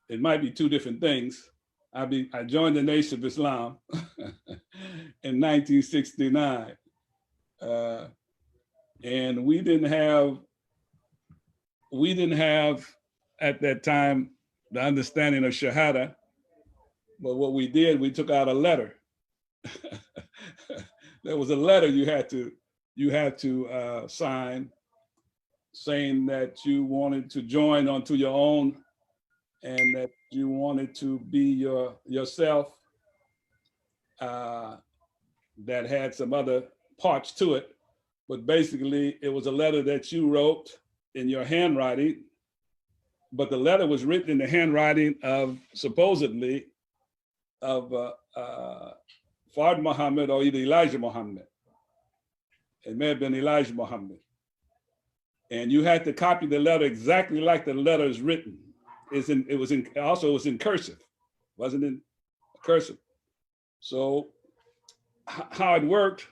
it might be two different things. I joined the Nation of Islam in 1969. And we didn't have at that time the understanding of Shahada, but what we did, we took out a letter. There was a letter you had to sign, saying that you wanted to join onto your own and that you wanted to be yourself, that had some other parts to it. But basically, it was a letter that you wrote in your handwriting, but the letter was written in the handwriting of, supposedly, of Fard Muhammad or either Elijah Muhammad. It may have been Elijah Muhammad. And you had to copy the letter exactly like the letter is written. It was in cursive, wasn't in cursive. So how it worked,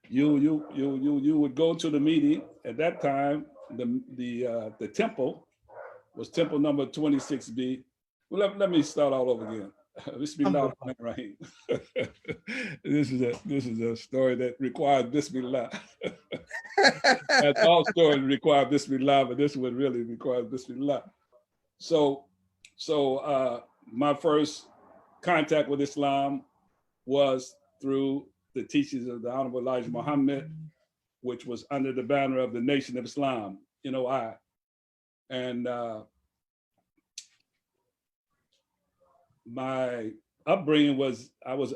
you would go to the meeting. At that time, the temple was temple number 26B. Well, let me start all over again. Bismillahirrahmanirrahim. This is a story that requires Bismillah. That's all stories require Bismillah, but this one really requires Bismillah. So my first contact with Islam was through the teachings of the Honorable Elijah Muhammad, which was under the banner of the Nation of Islam, NOI. And my upbringing was, I was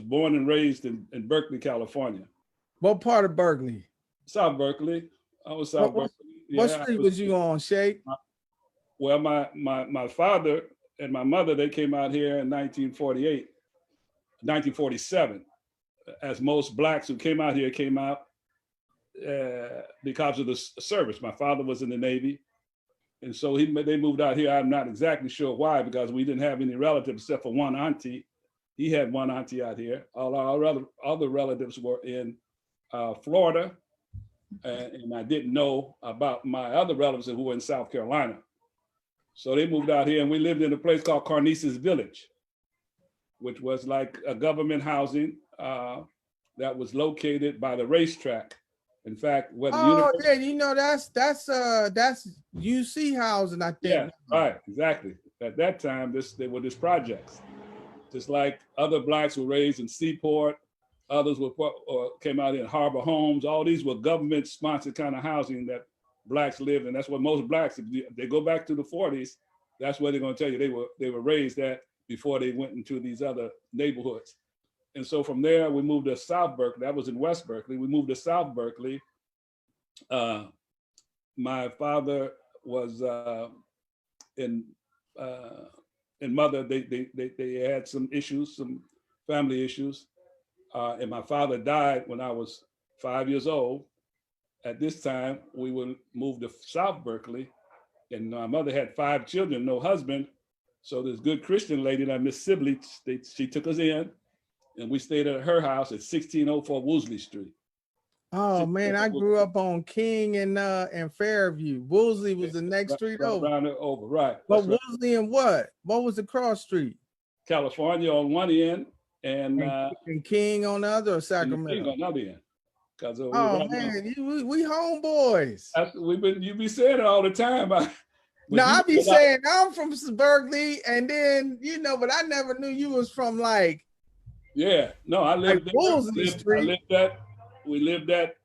born and raised in Berkeley, California. What part of Berkeley? South Berkeley. I was South Berkeley. What street was you on, Sheikh? Well, my father and my mother, they came out here in 1947. As most blacks who came out here came out because of the service. My father was in the Navy. And so they moved out here. I'm not exactly sure why, because we didn't have any relatives except for one auntie. He had one auntie out here. All our other relatives were in Florida. And I didn't know about my other relatives who were in South Carolina. So they moved out here and we lived in a place called Carnesis Village, which was like a government housing that was located by the racetrack. In fact, yeah, you know, that's UC housing, I think. Yeah, right, exactly. At that time, they were just projects. Just like other blacks were raised in Seaport, others came out in Harbor Homes. All these were government-sponsored kind of housing that blacks lived in. That's what most blacks, if they go back to the 40s, that's where they're going to tell you they were raised at before they went into these other neighborhoods. And so from there, we moved to South Berkeley. That was in West Berkeley. We moved to South Berkeley. My father was and mother, they had some issues, some family issues. And my father died when I was 5 years old. At this time, we would move to South Berkeley. And my mother had 5 children, no husband. So this good Christian lady, like Miss Sibley, she took us in. And we stayed at her house at 1604 Woolsey Street. Oh man, I grew up on King and Fairview. Woolsey was the next street over. Around over, right. But Woolsey and what? What was the cross street? California on one end and King on the other, or Sacramento? King on the other end. Oh man, we homeboys. You be saying it all the time. No, I be saying I'm from Berkeley, and then but I never knew you was from like. Yeah, no, I lived there. We lived at,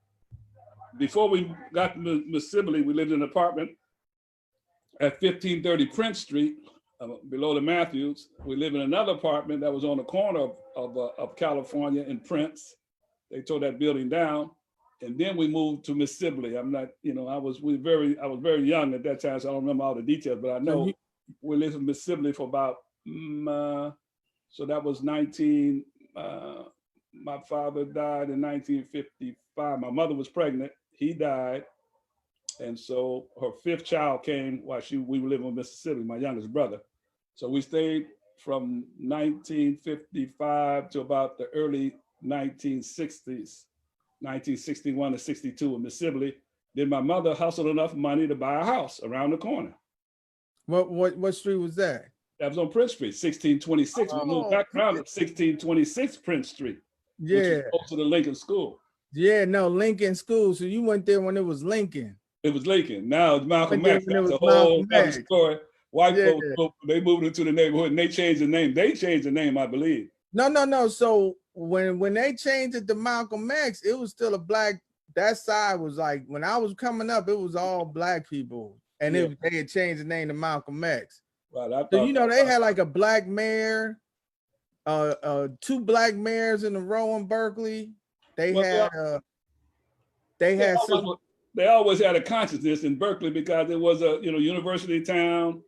before we got to Miss Sibley, we lived in an apartment at 1530 Prince Street, below the Matthews. We lived in another apartment that was on the corner of California and Prince. They tore that building down. And then we moved to Miss Sibley. I'm not, I was very young at that time, so I don't remember all the details, but I know we lived in Miss Sibley for about, so that was my father died in 1955. My mother was pregnant. He died. And so her 5th child came while we were living in Mississippi, my youngest brother. So we stayed from 1955 to about the early 1960s, 1961 to 62 in Mississippi. Then my mother hustled enough money to buy a house around the corner. What street was that? That was on Prince Street, 1626. We moved Oh, back around to 1626 Prince Street, which yeah. was close to the Lincoln School. Yeah, no, Lincoln School. So you went there when it was Lincoln. It was Lincoln. Now it's Malcolm Went there X. when it That's was a whole Malcolm other X. story. White Yeah. folks, they moved into the neighborhood and they changed the name. They changed the name, I believe. No. So when they changed it to Malcolm X, it was still a black. That side was like when I was coming up, it was all black people, and Yeah. they had changed the name to Malcolm X. Right. I So thought, you know they had like a black mayor, 2 black mayors in a row in Berkeley. They they always had a consciousness in Berkeley because it was a university town,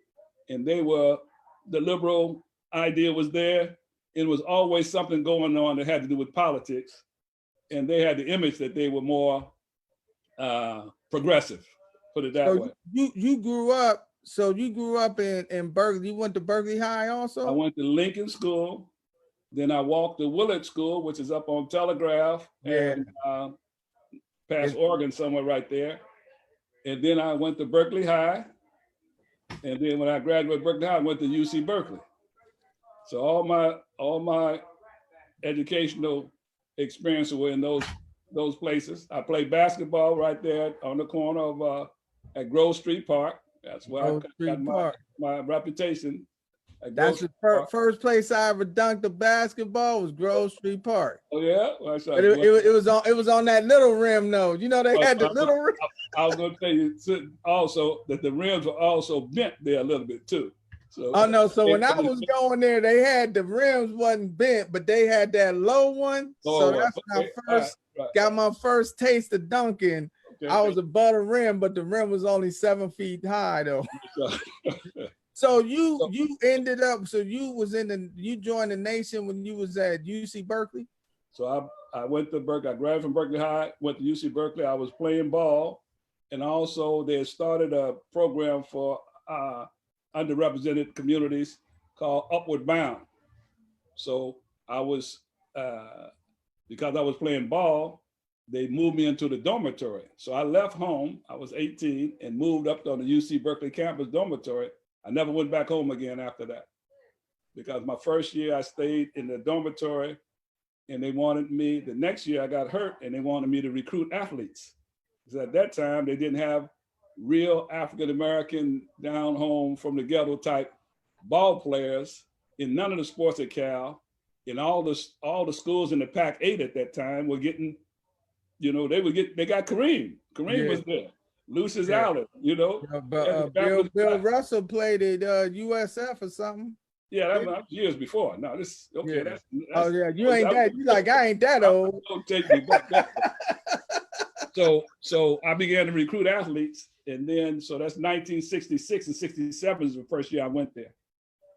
and the liberal idea was there. It was always something going on that had to do with politics, and they had the image that they were more progressive. Put it that way. You grew up. So you grew up in Berkeley. You went to Berkeley High also? I went to Lincoln School. Then I walked to Willard School, which is up on Telegraph and past Oregon somewhere right there. And then I went to Berkeley High. And then when I graduated Berkeley High, I went to UC Berkeley. So all my educational experiences were in those places. I played basketball right there on the corner of at Grove Street Park. That's where I got my reputation. That's the first place I ever dunked a basketball was Grove Street Park. Oh yeah, well, but it was on that little rim though. You know they had the little rim. I was going to tell you also that the rims were also bent there a little bit too. So so when I was going there, they had the rims wasn't bent, but they had that low one. So that's when I first got my first taste of dunking. Okay. I was above the rim, but the rim was only 7 feet high though. So you ended up, you joined the nation when you was at UC Berkeley? So I went to Berkeley, I graduated from Berkeley High, went to UC Berkeley. I was playing ball, and also they started a program for underrepresented communities called Upward Bound. So I was, because I was playing ball, they moved me into the dormitory. So I left home, I was 18, and moved up on the UC Berkeley campus dormitory. I never went back home again after that, because my first year I stayed in the dormitory, and they wanted me, the next year I got hurt, and they wanted me to recruit athletes. Because at that time, they didn't have real African-American down home from the ghetto type ball players in none of the sports at Cal. And all the schools in the Pac-8 at that time were getting, they got Kareem. Kareem was there. Lucius Allen, But Bill Russell played at USF or something. Yeah, that was years before. No, this okay. Yeah. That's you ain't that. You like I ain't that old. Don't take me back. So I began to recruit athletes, and then so that's 1966 and 67 is the first year I went there.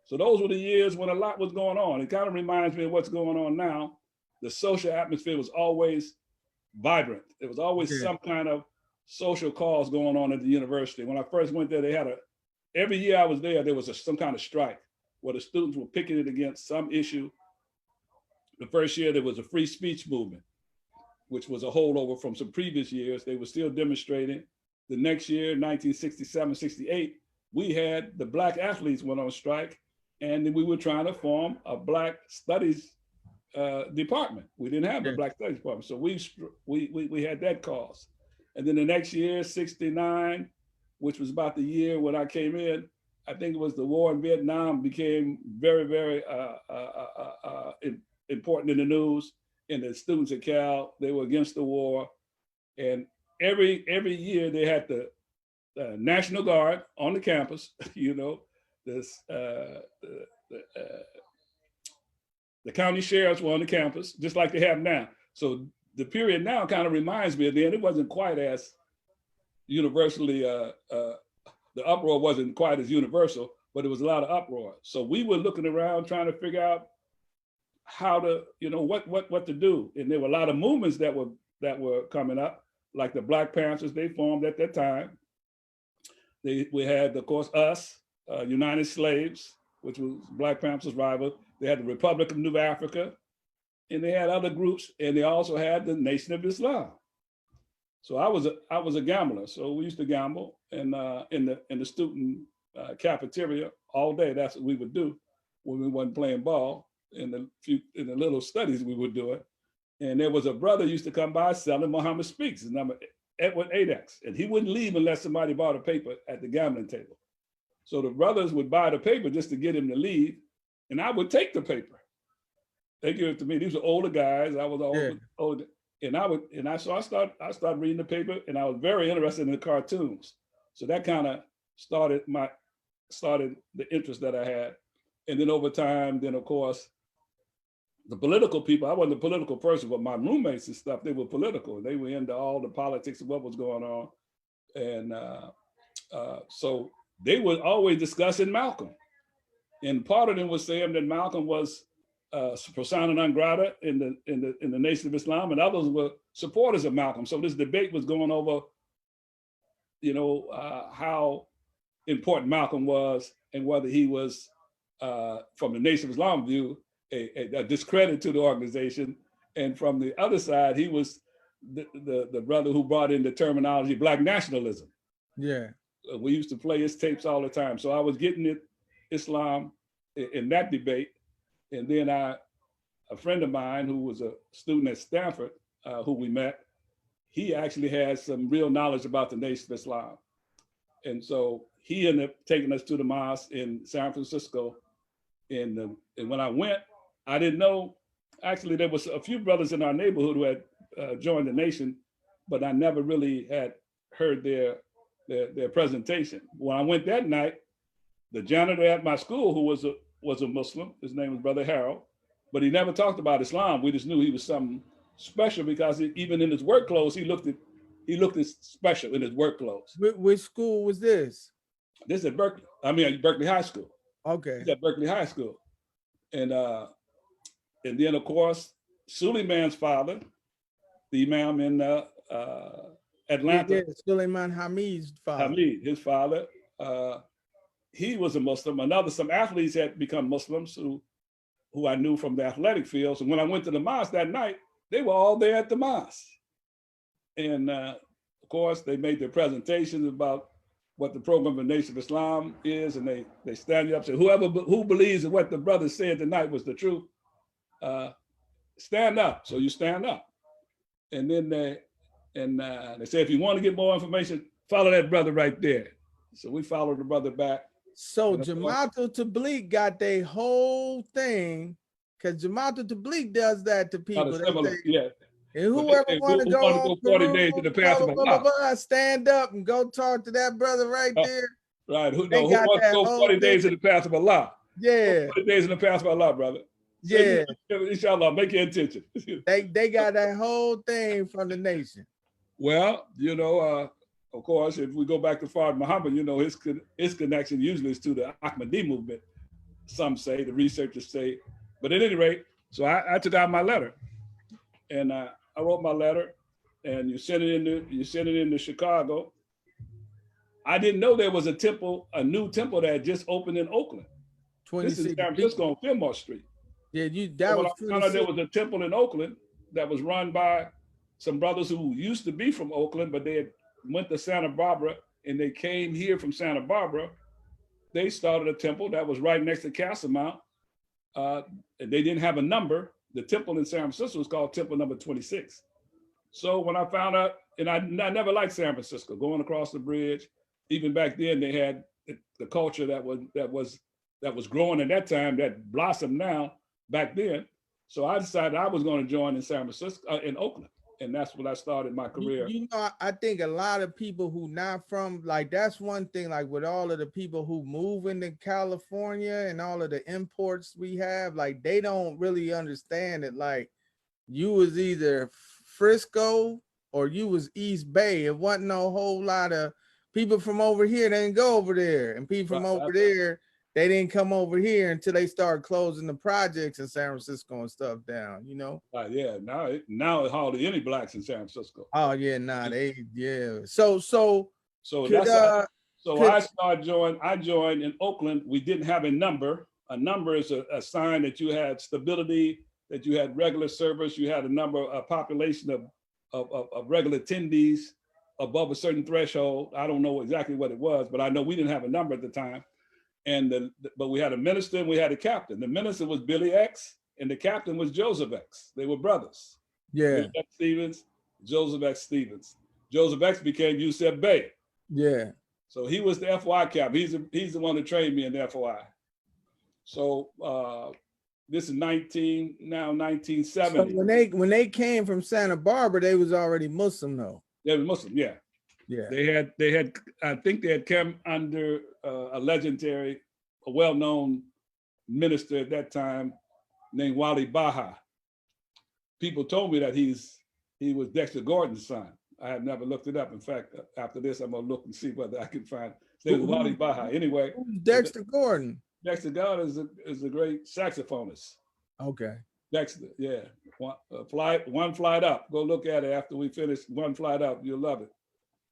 So those were the years when a lot was going on. It kind of reminds me of what's going on now. The social atmosphere was always vibrant. There was always some kind of social cause going on at the university. When I first went there, they had every year I was there was some kind of strike where the students were picketed against some issue. The first year there was a free speech movement, which was a holdover from some previous years. They were still demonstrating. The next year, 1967, 68, we had the Black athletes went on strike, and then we were trying to form a Black studies department. We didn't have a Black studies department, so we had that cause. And then the next year, 69, which was about the year when I came in, I think it was the war in Vietnam became very, very important in the news. And the students at Cal, they were against the war. And every year they had the National Guard on the campus, the county sheriffs were on the campus, just like they have now. So the period now kind of reminds me of then. It wasn't quite as universally, the uproar wasn't quite as universal, but there was a lot of uproar. So we were looking around trying to figure out how to, what to do. And there were a lot of movements that were coming up, like the Black Panthers, they formed at that time. We had, of course, us, United Slaves, which was Black Panthers' rival. They had the Republic of New Africa, and they had other groups, and they also had the Nation of Islam. So I was a gambler. So we used to gamble in the student cafeteria all day. That's what we would do when we wasn't playing ball. In the little studies we were doing. And there was a brother used to come by selling Muhammad Speaks, his number Edward Adex, and he wouldn't leave unless somebody bought a paper at the gambling table. So the brothers would buy the paper just to get him to leave, and I would take the paper. They give it to me. These were older guys. I was older, and I started reading the paper, and I was very interested in the cartoons. So that kind of started the interest that I had, and then over time, then of course, the political people, I wasn't a political person, but my roommates and stuff, they were political. They were into all the politics of what was going on. And so they were always discussing Malcolm. And part of them was saying that Malcolm was persona non grata in the Nation of Islam, and others were supporters of Malcolm. So this debate was going over, how important Malcolm was and whether he was, from the Nation of Islam view, a discredit to the organization, and from the other side, he was the brother who brought in the terminology Black nationalism. Yeah, we used to play his tapes all the time. So I was getting Islam in that debate, and then a friend of mine who was a student at Stanford, who we met, he actually had some real knowledge about the Nation of Islam, and so he ended up taking us to the mosque in San Francisco. And when I went, I didn't know, actually there was a few brothers in our neighborhood who had joined the Nation, but I never really had heard their presentation. When I went that night, the janitor at my school, who was a Muslim, his name was Brother Harold, but he never talked about Islam. We just knew he was something special because even in his work clothes, he looked special in his work clothes. Which school was this? This is at Berkeley. Berkeley High School. Okay. He's at Berkeley High School. And then, of course, Suleiman's father, the imam in Atlanta. Yeah, Suleiman Hamid's father. Hamid, his father, he was a Muslim. Some athletes had become Muslims who I knew from the athletic fields. And when I went to the mosque that night, they were all there at the mosque. And of course, they made their presentations about what the program of the Nation of Islam is, and they stand up and say, who believes that what the brother said tonight was the truth, stand up. So you stand up. And then they say, if you want to get more information, follow that brother right there. So we followed the brother back. So Jamaatul Tabligh got their whole thing, because Jamaatul Tabligh does that to people. Yeah. And whoever want to go 40 days to the path of Allah, stand up and go talk to that brother right there. Right. Who wants to go 40 days in the path of Allah? Yeah. 40 days in the path of Allah, brother. Yeah. Inshallah, make your intention. They got that whole thing from the Nation. Well, of course, if we go back to Fard Muhammad, his connection usually is to the Ahmadi movement. Some say, the researchers say. But at any rate, so I took out my letter, and I wrote my letter, and you sent it into Chicago. I didn't know there was a new temple that had just opened in Oakland. This is San Francisco on Fillmore Street. Yeah, there was a temple in Oakland that was run by some brothers who used to be from Oakland, but they had went to Santa Barbara, and they came here from Santa Barbara. They started a temple that was right next to Castlemount. And they didn't have a number. The temple in San Francisco was called Temple Number 26. So when I found out, and I never liked San Francisco, going across the bridge, even back then they had the culture that was growing at that time, that blossomed now back then. So I decided I was going to join in San Francisco, in Oakland. And that's when I started my career. I think a lot of people who not from, like, that's one thing, like with all of the people who move into California and all of the imports we have, like they don't really understand it. Like you was either Frisco or you was East Bay. It wasn't no whole lot of people from over here. They didn't go over there, and people from over there, they didn't come over here until they started closing the projects in San Francisco and stuff down, Yeah, now hardly any blacks in San Francisco. Oh yeah, So I joined in Oakland. We didn't have a number. A number is a sign that you had stability, that you had regular service, you had a population of regular attendees above a certain threshold. I don't know exactly what it was, but I know we didn't have a number at the time. And but we had a minister and we had a captain. The minister was Billy X and the captain was Joseph X. They were brothers. Yeah. Billy X Stevens, Joseph X Stevens. Joseph X became Yusef Bey. Yeah. So he was the FY captain. He's the one that trained me in the FY. So this is 1970. So when they came from Santa Barbara, they was already Muslim though. They were Muslim, yeah. Yeah. They had I think they had come under a well-known minister at that time named Wali Baha. People told me that he was Dexter Gordon's son. I have never looked it up. In fact, after this, I'm gonna look and see whether I can find. His name was Wali Baha. Anyway, Dexter Gordon. Dexter Gordon is a great saxophonist. Okay. Dexter, yeah. One flight up. Go look at it after we finish. One flight up, you'll love it.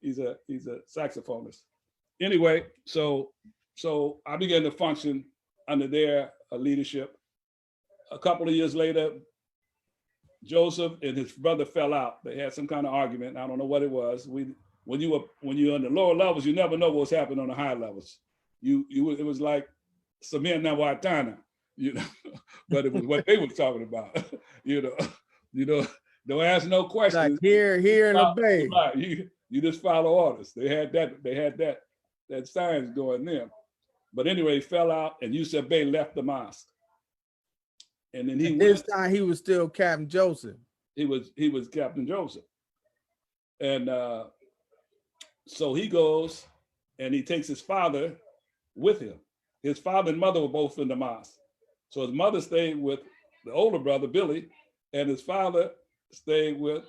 He's a saxophonist. Anyway, so I began to function under their leadership. A couple of years later, Joseph and his brother fell out. They had some kind of argument. I don't know what it was. When you're on the lower levels, you never know what's happening on the higher levels. It was like Samir Nawatana, but it was what they were talking about. Don't ask no questions. Like here in the Bay. Right. You just follow orders. They had that science going there. But anyway, he fell out and Yusef Bey left the mosque. And then this time he was still Captain Joseph. He was Captain Joseph. And so he goes and he takes his father with him. His father and mother were both in the mosque. So his mother stayed with the older brother, Billy, and his father stayed with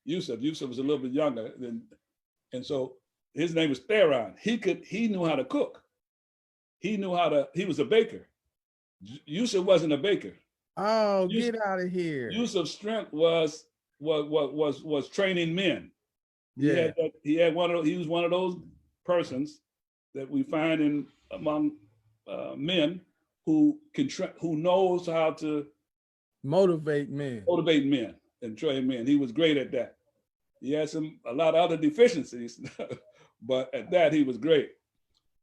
Yusef. Yusef was a little bit younger and so his name was Theron. He knew how to cook. He was a baker. Yusef wasn't a baker. Oh, get out of here. Yusef's strength was training men. Yeah. He was one of those persons that we find among men who knows how to motivate men and train men. He was great at that. He had a lot of other deficiencies, but at that he was great.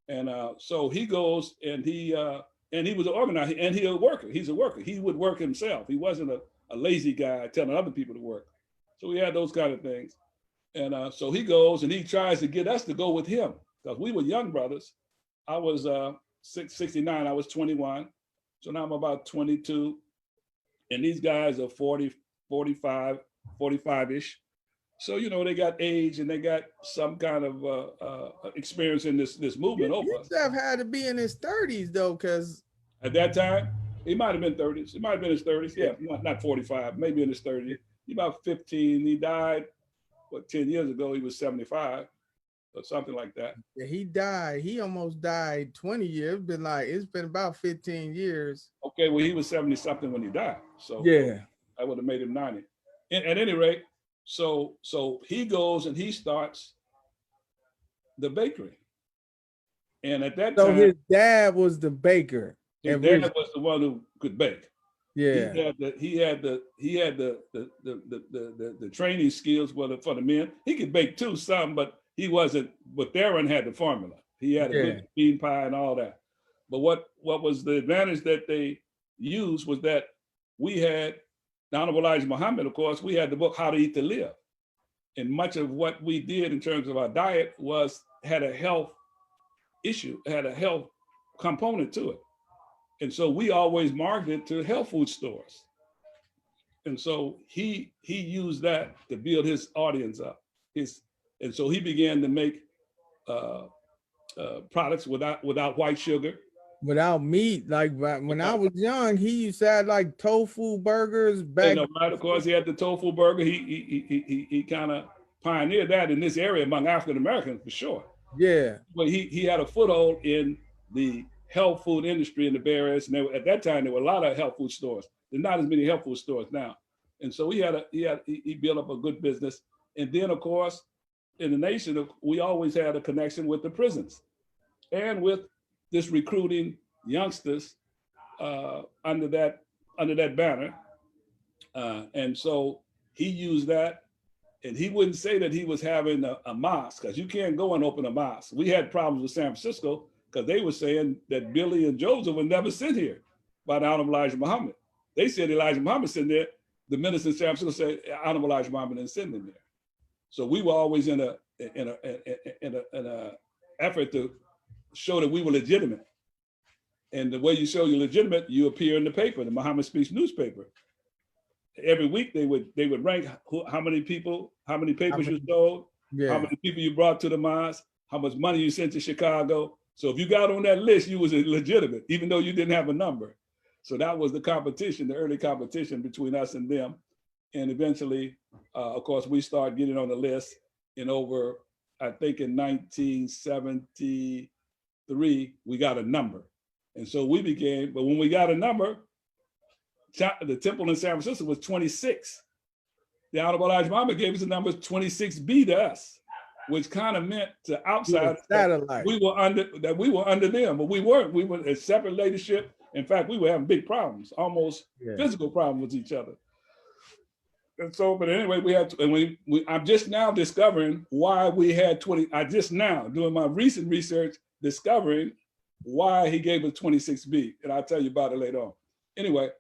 And so he goes and he was an organizer and he's a worker. He's a worker. He would work himself. He wasn't a lazy guy telling other people to work. So we had those kind of things. And so he goes and he tries to get us to go with him because we were young brothers. I was 69, I was 21. So now I'm about 22. And these guys are 40, 45, 45-ish. So, they got age and they got some kind of experience in this movement over us. Yusef had to be in his 30s though, because at that time, he might have been 30s. He might have been in his 30s. Yeah, not 45, maybe in his 30s. He about 15. He died, 10 years ago, he was 75 or something like that. Yeah, he died. He almost died 20 years. It's been about 15 years. Okay, well, he was 70 something when he died. So yeah, I would have made him 90. At any rate, so he goes and he starts the bakery. And at that time, his dad was the baker. His dad was the one who could bake. Yeah, he had the training skills for the men. He could bake too some, but he wasn't. But Theron had the formula. He had a good bean pie and all that. But what was the advantage that they used was that we had the Honorable Elijah Muhammad. Of course, we had the book How to Eat to Live, and much of what we did in terms of our diet had a health issue, had a health component to it. And so we always marketed to health food stores. And so he used that to build his audience up. And so he began to make products without white sugar. Without meat. Like when I was young, he used to have like tofu burgers back. Right, of course, he had the tofu burger. He kind of pioneered that in this area among African Americans for sure. Yeah. But he had a foothold in the health food industry in the Bay Area. And at that time, there were a lot of health food stores. There's not as many health food stores now. And so he built up a good business. And then, of course, in the nation, we always had a connection with the prisons and with this recruiting youngsters under that banner. And so he used that And he wouldn't say that he was having a mosque, because you can't go and open a mosque. We had problems with San Francisco because they were saying that Billy and Joseph were never sent here by the Honorable Elijah Muhammad. They said Elijah Muhammad sent there. The minister in San Francisco said Honorable Elijah Muhammad didn't send them there. So we were always in a effort to show that we were legitimate. And the way you show you're legitimate, you appear in the paper, the Muhammad Speaks newspaper. Every week they would rank how many people, how many papers you sold, how many people you brought to the mosque, how much money you sent to Chicago. So if you got on that list, you was legitimate, even though you didn't have a number. So that was the competition, the early competition between us and them. And eventually, of course, we started getting on the list in over, I think in 1973, we got a number. And so we became, but when we got a number, the temple in San Francisco was 26. The Honorable Elijah Muhammad gave us the number 26B to us, which kind of meant to outsiders that we were under them, but we weren't. We were a separate leadership. In fact, we were having big problems, almost physical problems with each other. And so, but anyway, we had to, and I'm just now discovering why we had 20. I just now doing my recent research, discovering why he gave us 26B, and I'll tell you about it later on. Anyway.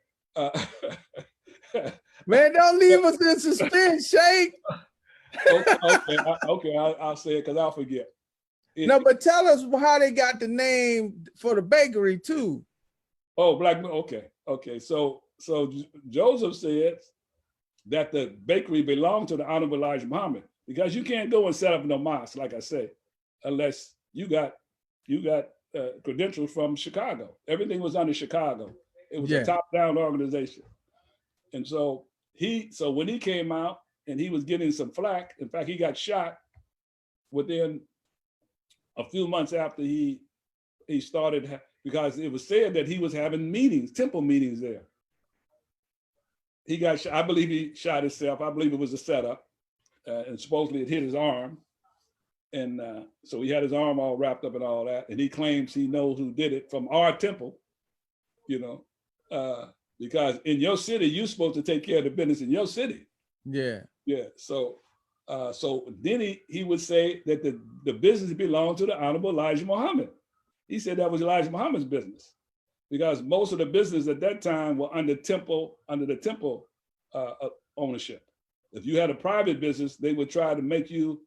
Man, don't leave us in suspense, Sheikh. Okay, I'll say it because I'll forget. No, but tell us how they got the name for the bakery too. Oh, Black. Okay. So Joseph said that the bakery belonged to the Honorable Elijah Muhammad, because you can't go and set up no mosque, like I say, unless you got credentials from Chicago. Everything was under Chicago. It was a top-down organization. And so when he came out and he was getting some flack, in fact, he got shot within a few months after he started, because it was said that he was having meetings, temple meetings there. He got shot. I believe he shot himself. I believe it was a setup, and supposedly it hit his arm. And so he had his arm all wrapped up and all that. And he claims he knows who did it from our temple, because in your city, you're supposed to take care of the business in your city. Yeah. So then he would say that the business belonged to the Honorable Elijah Muhammad. He said that was Elijah Muhammad's business, because most of the business at that time were under the temple ownership. If you had a private business, they would try to make you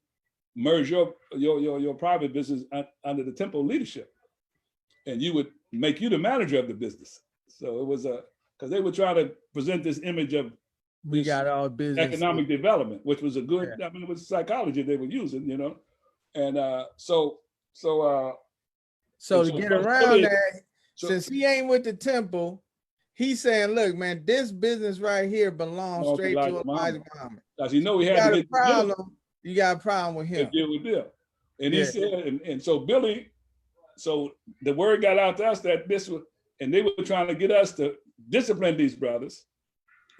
merge your private business under the temple leadership, and you would make you the manager of the business. So it was because they were trying to present this image of we got our business economic development, which was a good. I mean, it was psychology they were using, and so to get around that, since he ain't with the temple, he's saying, "Look, man, this business right here belongs straight to Elijah Muhammad." Because he he had to get a problem. You got a problem with him. Deal with Bill, and he said, and so Billy, so the word got out to us that this was. And they were trying to get us to discipline these brothers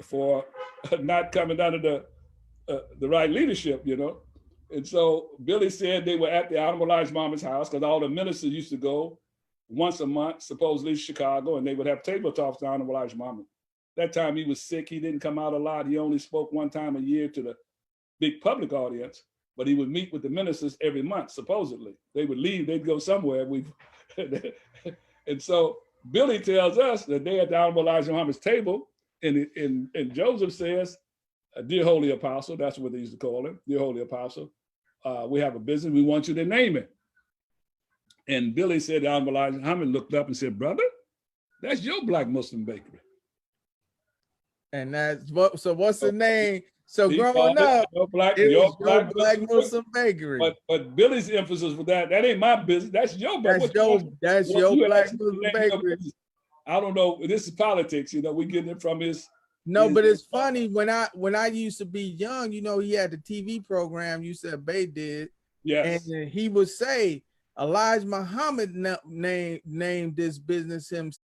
for not coming under the right leadership, And so Billy said they were at the Honorable Elijah Muhammad's house, because all the ministers used to go once a month, supposedly Chicago, and they would have table talks to Honorable Elijah Muhammad. That time he was sick. He didn't come out a lot. He only spoke one time a year to the big public audience, but he would meet with the ministers every month, supposedly. They would leave, they'd go somewhere. And so Billy tells us that they at the Honorable Elijah Muhammad's table, and Joseph says, "Dear Holy Apostle," that's what they used to call him, "Dear Holy Apostle, we have a business, we want you to name it." And Billy said, the Honorable Elijah Muhammad looked up and said, "Brother, that's your Black Muslim bakery." And so what's the name? So growing up, your Black Muslim bakery. But Billy's emphasis with that ain't my business. That's your Black Muslim bakery. I don't know. This is politics, we getting it from his. No, but it's funny when I used to be young, he had the TV program you said Bay did. Yes. And he would say Elijah Muhammad named this business himself.